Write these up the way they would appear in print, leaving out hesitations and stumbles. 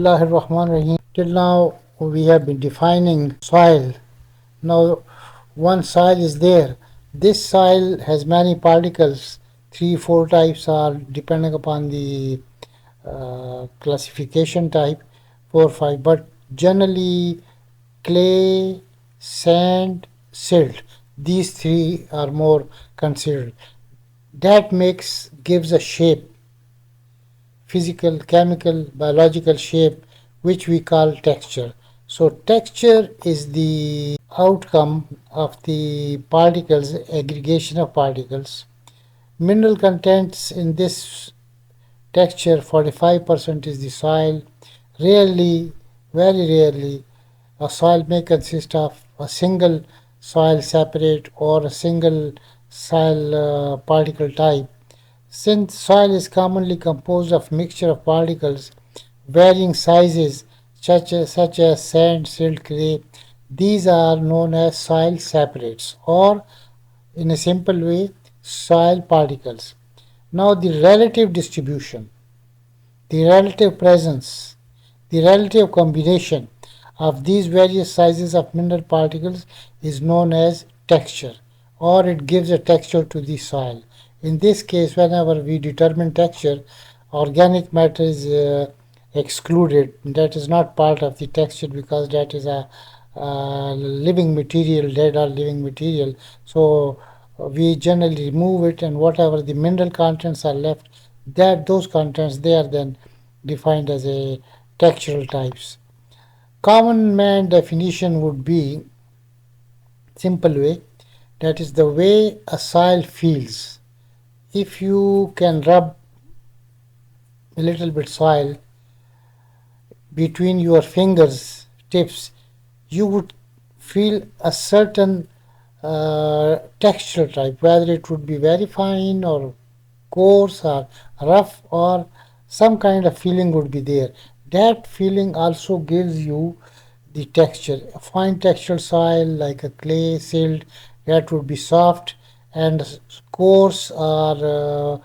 Bismillahirrahmanirrahim. Till now we have been defining soil. Now one soil is there. This soil has many particles. 3, 4 types are depending upon the classification type. 4, 5. But generally clay, sand, silt. These three are more considered. That gives a shape, physical, chemical, biological shape, which we call texture. So texture is the outcome of the particles, aggregation of particles. Mineral contents in this texture, 45% is the soil. Rarely, very rarely, a soil may consist of a single soil separate or a single soil particle type. Since soil is commonly composed of mixture of particles varying sizes such as sand, silt, clay, these are known as soil separates or in a simple way soil particles. Now the relative distribution, the relative presence, the relative combination of these various sizes of mineral particles is known as texture, or it gives a texture to the soil. In this case, whenever we determine texture, organic matter is excluded. That is not part of the texture because that is a living material, dead or living material. So we generally remove it, and whatever the mineral contents are left, that those contents they are then defined as a textural types. Common man definition would be simple way, that is the way a soil feels. If you can rub a little bit soil between your fingers tips, you would feel a certain texture type, whether it would be very fine or coarse or rough, or some kind of feeling would be there. That feeling also gives you the texture. A fine textured soil like a clay, silt, that would be soft, and coarse or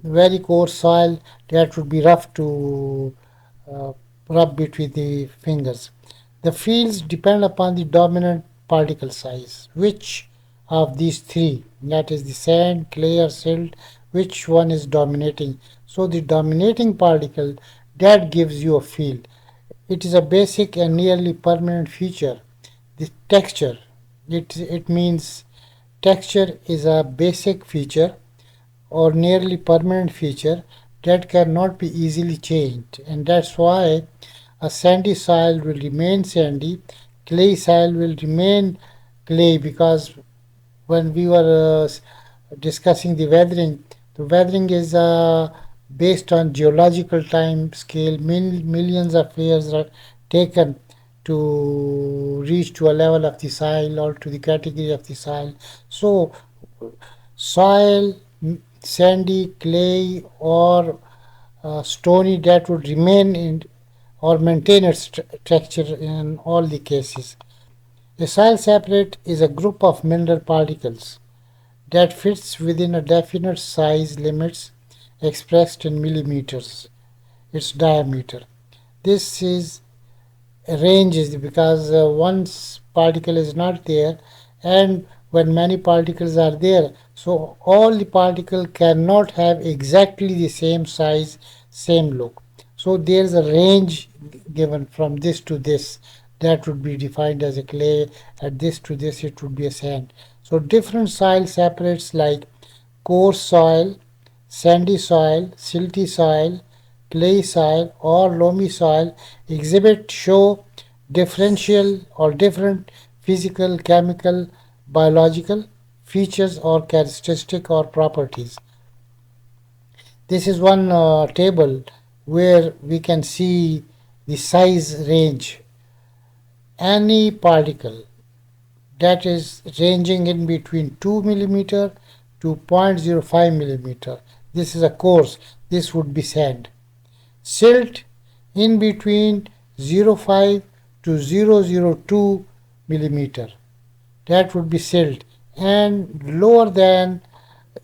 very coarse soil, that would be rough to uh, rub between the fingers. The fields depend upon the dominant particle size. Which of these three, that is the sand, clay or silt, which one is dominating? So the dominating particle, that gives you a field. It is a basic and nearly permanent feature. The texture, it means texture is a basic feature or nearly permanent feature that cannot be easily changed, and that's why a sandy soil will remain sandy, clay soil will remain clay, because when we were discussing the weathering is based on geological time scale. Millions of years are taken to reach to a level of the soil or to the category of the soil. So soil, sandy, clay, or stony, that would remain in or maintain its structure in all the cases. A soil separate is a group of mineral particles that fits within a definite size limits expressed in millimeters, its diameter. This is range is because one particle is not there, and when many particles are there, so all the particle cannot have exactly the same size, same look. So there is a range given from this to this, that would be defined as a clay, at this to this it would be a sand. So different soil separates like coarse soil, sandy soil, silty soil, clay soil, or loamy soil show differential or different physical, chemical, biological features or characteristic or properties. This is one table where we can see the size range. Any particle that is ranging in between 2 millimeter to 0.05 millimeter. This is a coarse. This would be sand. Silt in between 0.5 to 0.02 millimeter. That would be silt. And lower than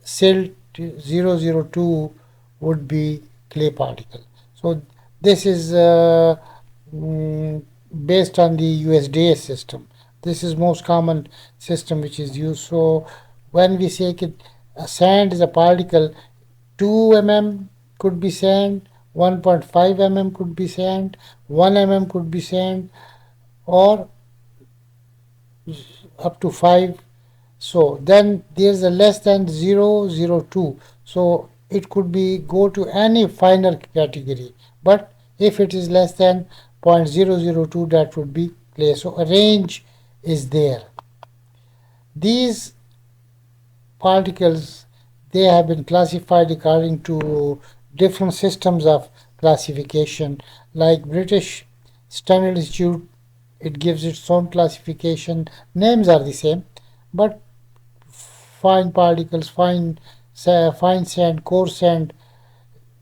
silt 0.02 would be clay particle. So This is mm, based on the USDA system. This is most common system which is used. So when we say that sand is a particle, 2 mm could be sand, 1.5 mm could be sand, 1 mm could be sand, or up to 5. So then there's a less than 0.002. So it could be go to any finer category. But if it is less than 0.002, that would be clay. So a range is there. These particles, they have been classified according to different systems of classification. Like British Standard Institute, it gives its own classification. Names are the same, but fine particles, fine sand, coarse sand,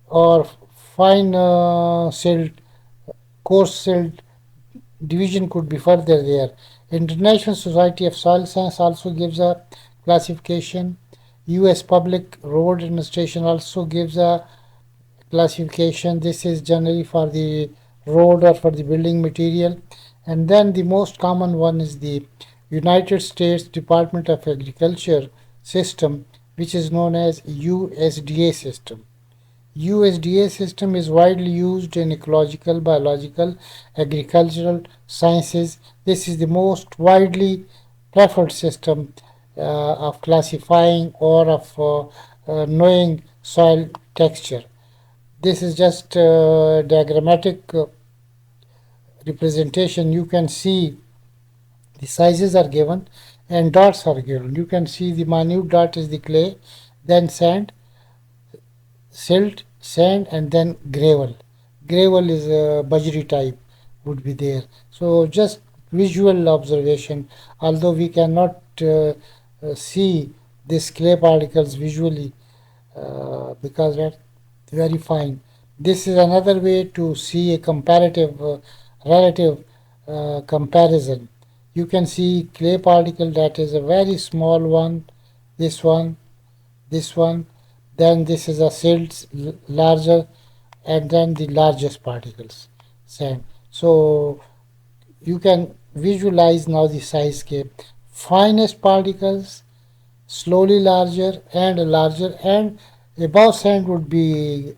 or fine silt, coarse silt, division could be further there. International Society of Soil Science also gives a classification. US Public Road Administration also gives a classification. This is generally for the road or for the building material. And then the most common one is the United States Department of Agriculture system, which is known as USDA system. USDA system is widely used in ecological, biological, agricultural sciences. This is the most widely preferred system of classifying or of knowing soil texture. This is just diagrammatic representation. You can see the sizes are given and dots are given. You can see the minute dot is the clay, then sand, silt, sand, and then gravel. Gravel is a budgery type, would be there. So just visual observation. Although we cannot see these clay particles visually because that's very fine. This is another way to see a comparative, relative comparison. You can see clay particle that is a very small one, this one, this one, then this is a silt larger, and then the largest particles, sand. So you can visualize now the size scale. Finest particles, slowly larger and larger, and above sand would be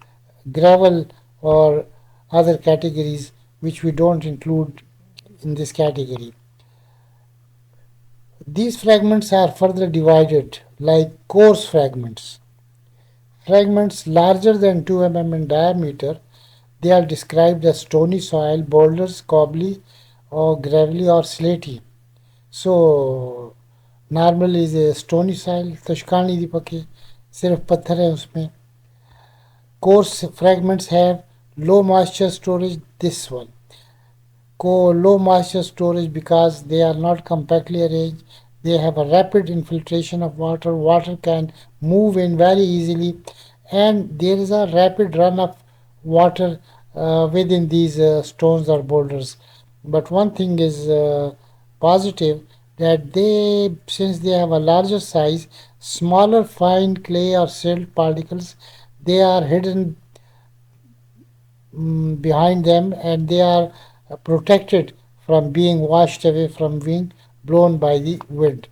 gravel or other categories which we don't include in this category. These fragments are further divided like coarse fragments. Fragments larger than 2 mm in diameter, they are described as stony soil, boulders, cobbly or gravelly or slaty. So normal is a stony soil तुश्कानी दी पके सिर्फ पत्थर है उसमें coarse fragments have low moisture storage. This one low moisture storage because they are not compactly arranged. They have a rapid infiltration of water. Water can move in very easily, and there is a rapid run of water within these stones or boulders. But one thing is positive, that they, since they have a larger size, smaller fine clay or silt particles, they are hidden behind them, and they are protected from being washed away, from being blown by the wind.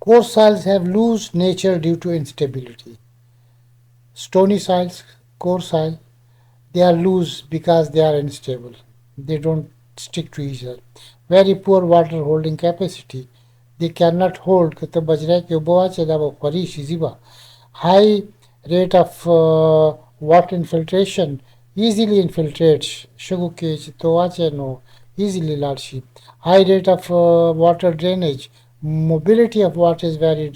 Coarse soils have loose nature due to instability. Stony soils, coarse soil, they are loose because they are unstable. They don't stick to each other. Very poor water holding capacity. They cannot hold. High rate of water infiltration, easily infiltrates. No, easily large. High rate of water drainage. Mobility of water is very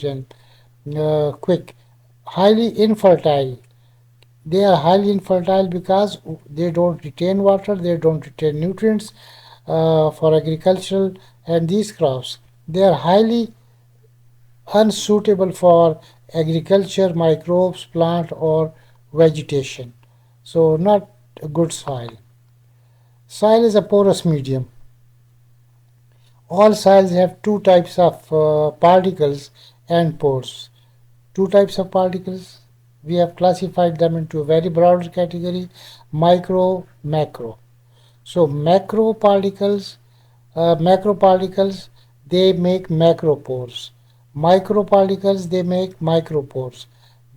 quick. Highly infertile. They are highly infertile because they don't retain water, they don't retain nutrients for agricultural and these crops. They are highly unsuitable for agriculture, microbes, plant or vegetation. So not a good soil. Soil is a porous medium. All soils have two types of particles and pores. Two types of particles, We have classified them into a very broad category: micro, macro. So macroparticles, they make macropores. Microparticles, they make micropores.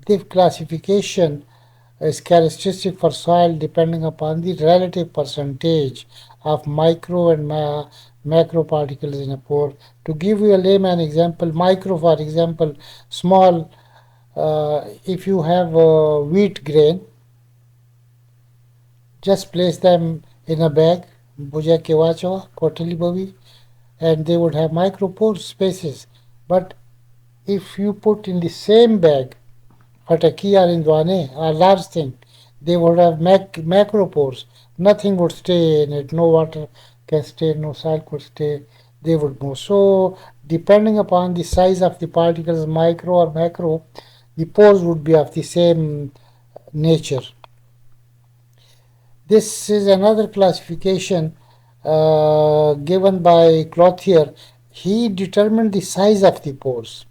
This classification is characteristic for soil depending upon the relative percentage of micro and macroparticles in a pore. To give you a layman example, micro, for example, small, if you have wheat grain, just place them in a bag, buja kewacho, kotali bovi, and they would have micropore spaces. But if you put in the same bag fataki or indwane, a large thing, they would have macropores. Nothing would stay in it. No water can stay, no soil could stay. They would move. So, depending upon the size of the particles, micro or macro, the pores would be of the same nature. This is another classification given by Clothier. He determined the size of the pores.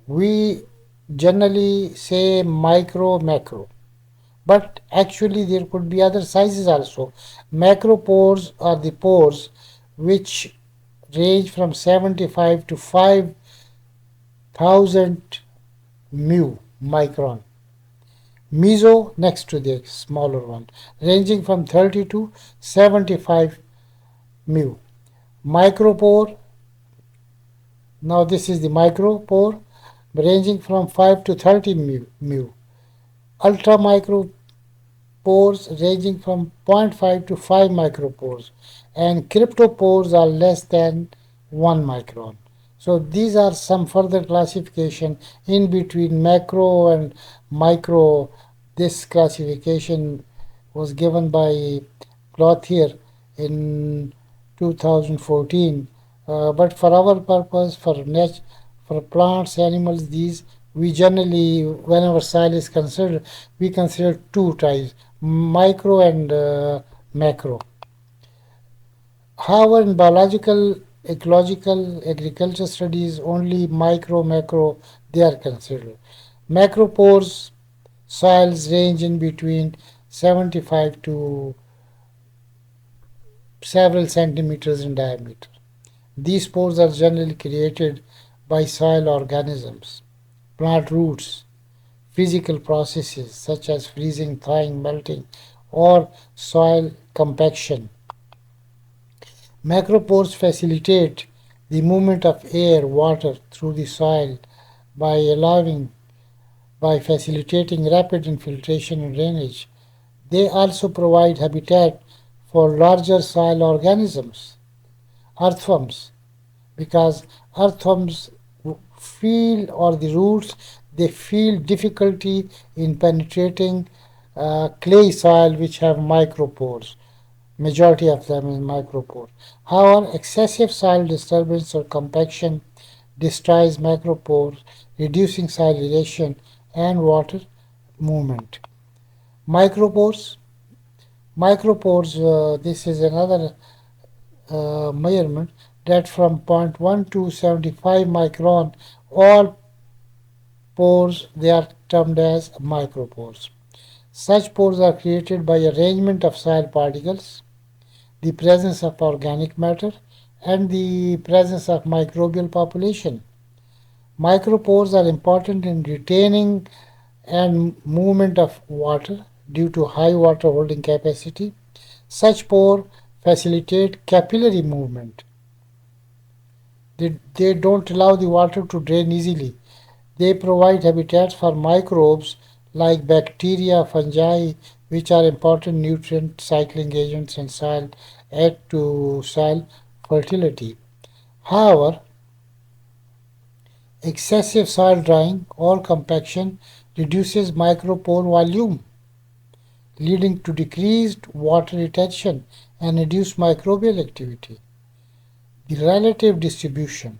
We generally say micro, macro, but actually there could be other sizes also. Macro pores are the pores which range from 75 to 5,000 mu micron. Meso next to the smaller one, ranging from 30 to 75 mu. Micropore, now this is the micropore, ranging from 5 to 30 mu. Ultra micropores ranging from 0.5 to 5 micropores, and cryptopores are less than 1 micron. So these are some further classification in between macro and micro. This classification was given by Clothier in 2014. But for our purpose, for plants, animals, these we generally, whenever soil is considered, we consider two types: micro and macro. However, in biological, ecological, agriculture studies, only micro, macro they are considered. Macropores soils range in between 75 to several centimeters in diameter. These pores are generally created by soil organisms, plant roots, physical processes such as freezing, thawing, melting, or soil compaction. Macropores facilitate the movement of air, water through the soil by allowing by facilitating rapid infiltration and drainage. They also provide habitat for larger soil organisms, earthworms, because earthworms feel, or the roots, they feel difficulty in penetrating clay soil which have micropores. Majority of them is micropore. However, excessive soil disturbance or compaction destroys macropores, reducing soil aeration and water movement. Micropores. Micropores, this is another measurement, that from zero point 0.1 to 75 micron, all pores, they are termed as micropores. Such pores are created by arrangement of soil particles, the presence of organic matter, and the presence of microbial population. Micropores are important in retaining and movement of water due to high water holding capacity. Such pores facilitate capillary movement. They don't allow the water to drain easily. They provide habitats for microbes like bacteria, fungi, which are important nutrient cycling agents in soil, add to soil fertility. However, excessive soil drying or compaction reduces micropore volume, leading to decreased water retention and reduced microbial activity. The relative distribution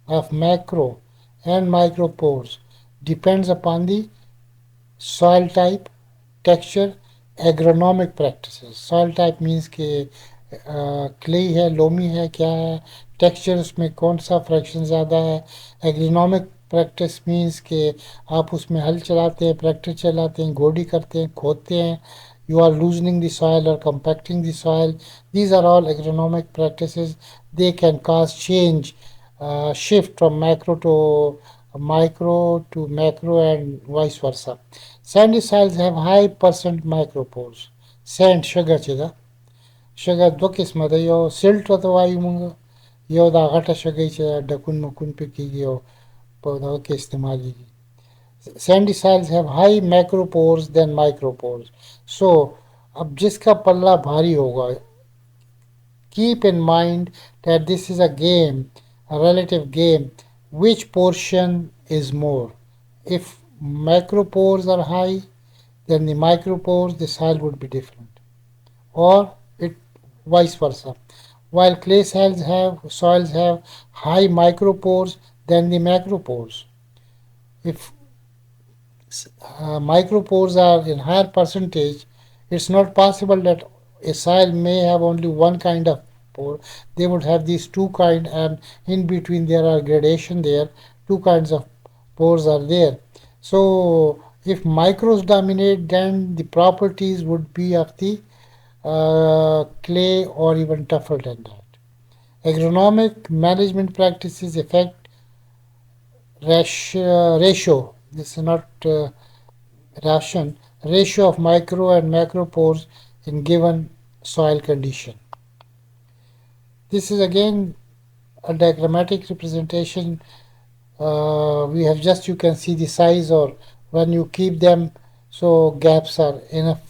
of macro and micropores depends upon the soil type, texture, agronomic practices. Soil type means कि clay है, loamy है, क्या है, texture उसमें कौन सा fraction ज़्यादा है, एग्रोनॉमिक प्रैक्टिस मीन्स के आप उसमें हल चलाते हैं, ट्रैक्टर चलाते हैं, गोडी करते हैं, खोदते हैं. You are loosening the soil or compacting the soil. These are all agronomic practices. They can cause change, shift from macro to macro and vice versa. Sandy soils have high percent micropores. Sand sugar chida. Sugar दो किस्म ده यो silt तो वायु मुंगा यो दा घटा sugar चे डकुन मुकुन पे की यो पौधों के इस्तेमाल की. Sandy soils have high macropores than micropores. So, अब जिसका पल्ला भारी होगा, keep in mind that this is a game, a relative game. Which portion is more? If macropores are high, then the micropores, the soil would be different. Or it vice versa. While clay soils have high micropores than the macropores. If micropores are in higher percentage, it's not possible that a soil may have only one kind of pore. They would have these two kind, and in between there are gradation there. Two kinds of pores are there. So if micros dominate, then the properties would be of the clay or even tougher than that. Agronomic management practices affect ratio. This is not ration ratio of micro and macro pores in given soil condition. This is again a diagrammatic representation. We have just, you can see the size, or when you keep them, so gaps are enough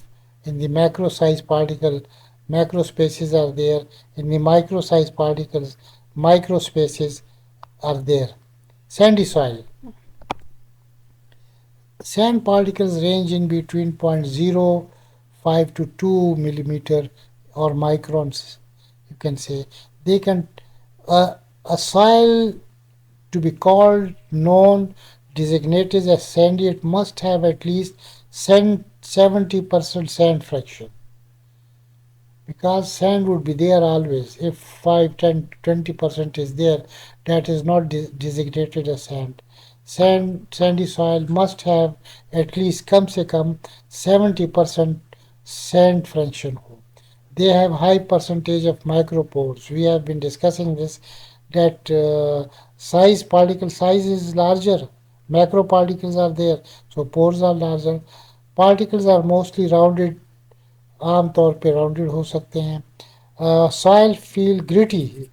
in the macro size particle. Macro spaces are there. In the micro size particles, micro spaces are there. Sandy soil. Sand particles range in between 0.05 to 2 millimeter or microns, you can say. They can, a soil to be called, known, designated as sandy, it must have at least 70% sand fraction, because sand would be there always. If 5, 10, 20% is there, that is not designated as sand. Sandy soil must have at least come se come 70% sand fraction हो. They have high percentage of micropores. We have been discussing this, that particle size is larger. Macro particles are there, so pores are larger. Particles are mostly rounded, आम तौर पे rounded हो सकते हैं. Soil feel gritty.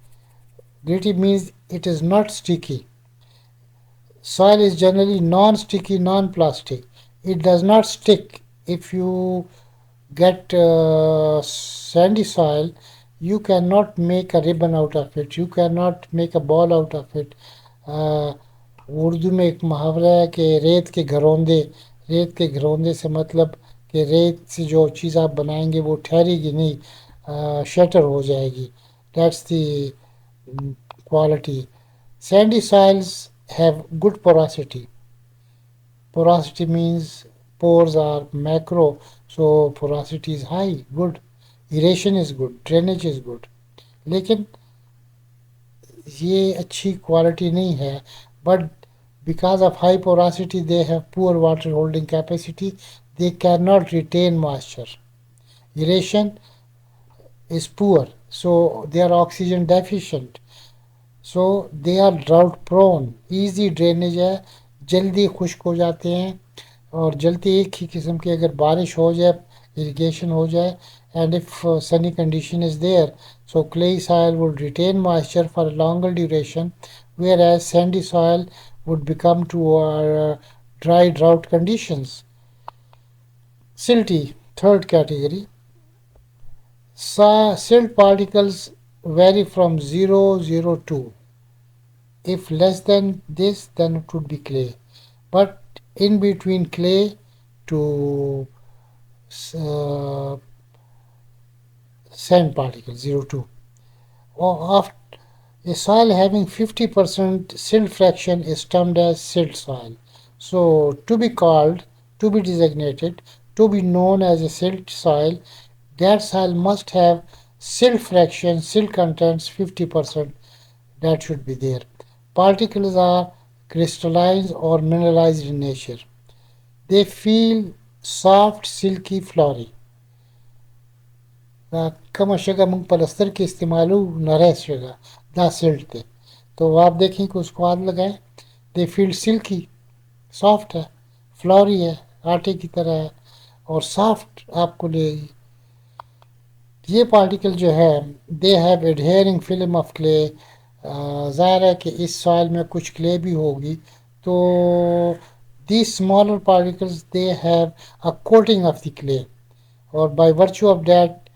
Gritty means it is not sticky. Soil is generally non-sticky, non-plastic. It does not stick. If you get sandy soil, you cannot make a ribbon out of it. You cannot make a ball out of it. Urdu में एक मुहावरा है कि रेत के घरौंदे से मतलब कि रेत से जो चीज़ आप बनाएंगे वो ठहरेगी नहीं, शटर हो जाएगी. That's the quality. Sandy soils have good porosity. Porosity means pores are macro, so porosity is high, good. Aeration is good, drainage is good. लेकिन ये अच्छी क्वालिटी नहीं है. But because of high porosity, they have poor water holding capacity. They cannot retain moisture. Aeration is poor, so they are oxygen deficient. So they are drought prone. Easy drainage है, जल्दी खुश्क हो जाते हैं, और जल्दी एक ही किस्म की अगर बारिश हो जाए, irrigation हो जाए, and if sunny condition is there, so clay soil would retain moisture for a longer duration, whereas sandy soil would become to dry drought conditions. Silty, third category. Silt particles vary from 0.02. If less than this, then it would be clay. But in between clay to uh, sand particles, 0.2. Or after a soil having 50% silt fraction is termed as silt soil. So to be called, to be designated, to be known as a silt soil, that soil must have silt fraction, silt contents 50%. That should be there. Particles are crystalline or mineralized in nature. They feel soft, silky, flory. कम शगा मुंग पलस्तर के इस्तेमालू नरह शगा दा silt थे तो आप देखें कि उसको हाथ लगाएं दे फील सिल्की सॉफ्ट है फ्लॉरी है आटे की तरह है और सॉफ्ट आपको लेगी ये पार्टिकल जो है they have adhering film of clay ज़ाहिर है कि इस सॉइल में कुछ क्ले भी होगी तो these smaller particles they have a coating of the clay or by virtue of that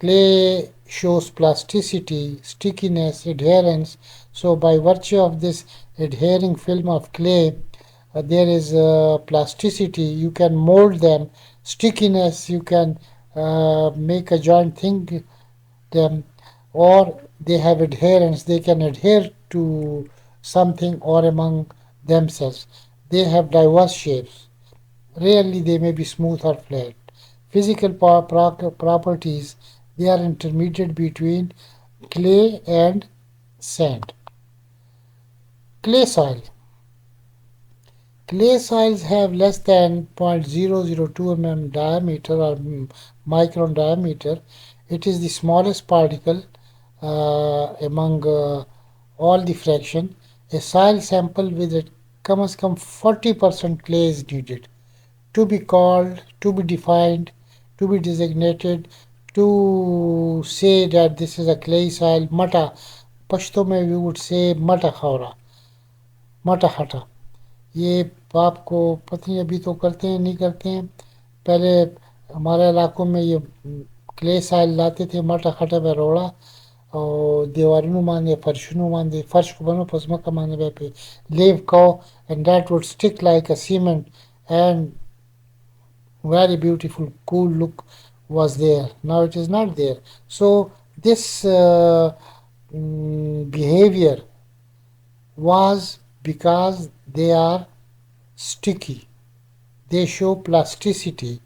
clay shows plasticity stickiness adherence so by virtue of this adhering film of clay there is plasticity you can mold them stickiness you can make a joint thing them or they have adherence they can adhere to something or among themselves they have diverse shapes rarely they may be smooth or flat physical properties they are intermediate between clay and sand clay soil clay soils have less than 0.002 mm diameter or micron diameter. It is the smallest particle among all the fraction. A soil sample with a कम से कम 40% clay is needed to be called, to be defined, to be designated, to say that this is a clay soil. Mata, Pashto में we would say mata khawra, mata hata. ये आपको पता नहीं अभी तो करते हैं नहीं करते हैं पहले हमारे इलाकों में ये क्ले साइल लाते थे मटा खटा पे रोड़ा और दीवारों नु मांगे फर्श नु मांगे फर्श को बनो पसमा का मांगे पे leave cow and that would stick like a cement and very beautiful cool look was there now it is not there so this behavior was because they are sticky. They show plasticity.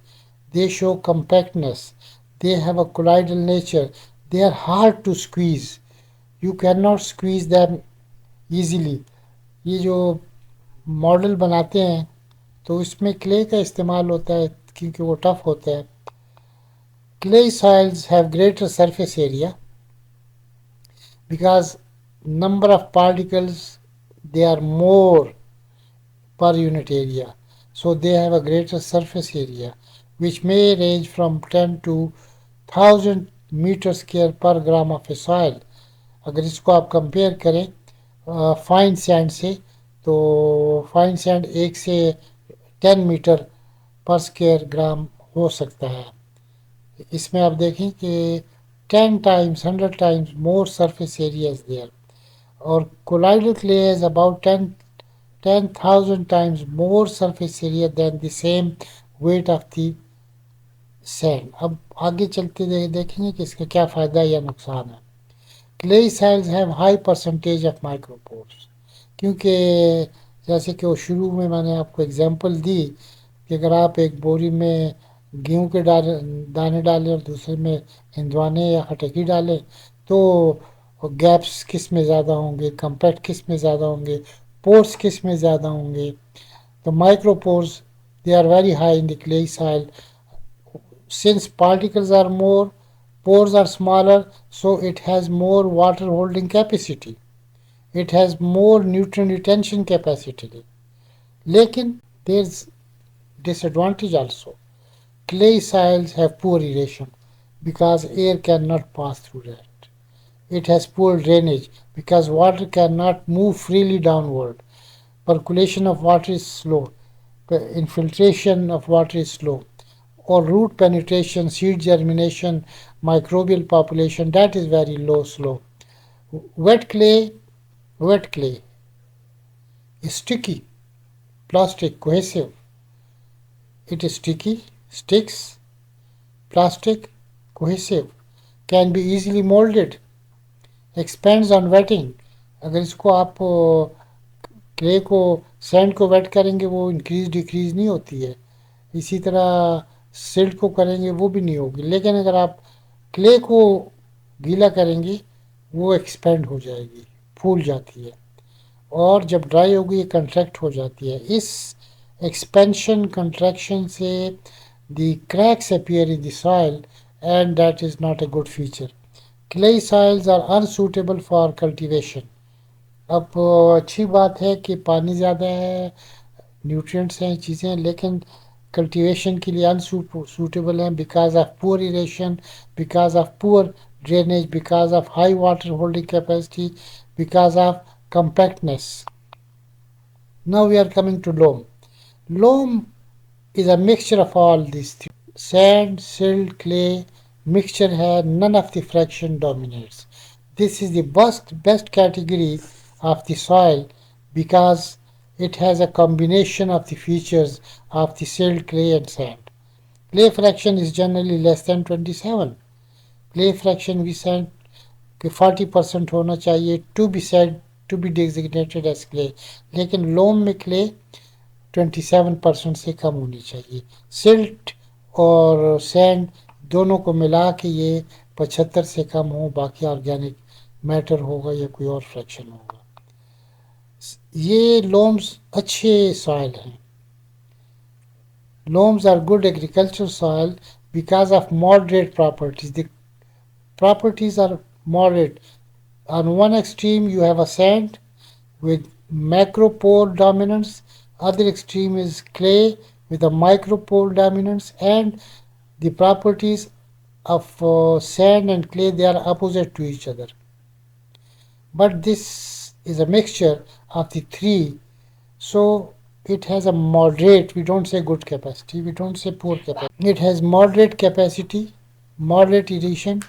They show compactness. They have a colloidal nature. They are hard to squeeze. You cannot squeeze them easily. ये जो model बनाते हैं तो इसमें clay का इस्तेमाल होता है क्योंकि वो टफ होता है clay soils have greater surface area because number of particles they are more per unit area. So they have a greater surface area which may range from 10 to 1000 metre square पर gram of A soil अगर इसको आप compare करें fine sand से तो fine sand 1 से 10 metre पर square ग्राम हो सकता है इसमें आप देखें कि 10 times 100 times more surface area is there और colloidal clay is about 10,000 times more surface area than the same weight of the sand. अब आगे चलते देखेंगे कि इसका क्या फ़ायदा या नुकसान है clay soils have high percentage of micropores क्योंकि जैसे कि वो शुरू में मैंने आपको एग्जांपल दी कि अगर आप एक बोरी में गेहूं के दाने डालें और दूसरे में हिंदवाने या खटकी डालें तो गैप्स किस में ज़्यादा होंगे कंपैक्ट किस में ज़्यादा होंगे पोर्स किस में ज़्यादा होंगे तो micropores they are very high in the clay soil since particles are more pores are smaller so it has more water holding capacity it has more nutrient retention capacity लेकिन there's disadvantage also clay soils have poor aeration because air cannot pass through that it has poor drainage because water cannot move freely downward percolation of water is slow infiltration of water is slow or root penetration, seed germination, microbial population, that is very low, slow. Wet clay is sticky, plastic, cohesive. It is sticky, sticks, plastic, cohesive, can be easily molded, expands on wetting. अगर इसको आप clay को sand को wait करेंगे वो increase decrease नहीं होती है इसी तरह सिल्ट को करेंगे वो भी नहीं होगी लेकिन अगर आप क्ले को गीला करेंगे वो एक्सपेंड हो जाएगी फूल जाती है और जब ड्राई होगी ये कंट्रैक्ट हो जाती है. इस एक्सपेंशन कंट्रैक्शन से the cracks appear in the soil and that is not a good feature. Clay soils are unsuitable for cultivation. अब अच्छी बात है कि पानी ज़्यादा है, न्यूट्रिएंट्स हैं, चीज़ें, लेकिन कल्टीवेशन के लिए अनसूटेबल हैं because of poor aeration, because of poor drainage, because of high water holding capacity, because of compactness. Now we are coming to loam. Loam is a mixture of all these things. Sand, silt, clay mixture है, none of the fraction dominates. This is the best category of the soil because it has a combination of the features of the silt, clay and sand. Clay fraction is generally less than 27. Clay fraction we said कि 40% होना चाहिए to be said to be designated as clay. लेकिन लोम में clay 27% से कम होनी चाहिए. Silt और sand दोनों को मिला के ये 75 से कम हो, बाकी ऑर्गेनिक मैटर होगा या कोई और फ्रैक्शन होगा. ये लोम्स अच्छे सॉइल हैं. Loams are good agricultural soil because of moderate properties. The properties are moderate. On one extreme you have a sand with macropore dominance, other extreme is clay with a micropore dominance, and the properties of sand and clay, they are opposite to each other. But this is a mixture of the three, so it has a moderate, we don't say good capacity, we don't say poor capacity. It has moderate capacity, moderate erosion,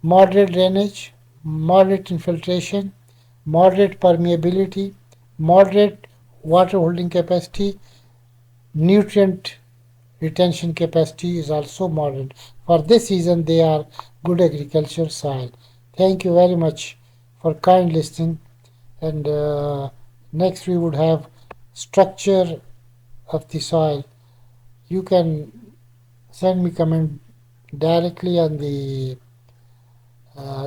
moderate drainage, moderate infiltration, moderate permeability, moderate water holding capacity, nutrient retention capacity is also moderate. For this reason, they are good agricultural soil. Thank you very much for kind listening. And next we would have structure of the soil. You can send me comment directly on the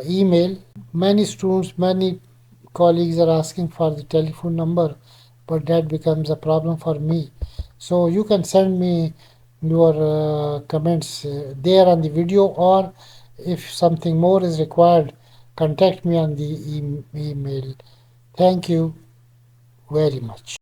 email. Many students, many colleagues are asking for the telephone number, but that becomes a problem for me. So you can send me your comments there on the video, or if something more is required, contact me on the email. Thank you very much.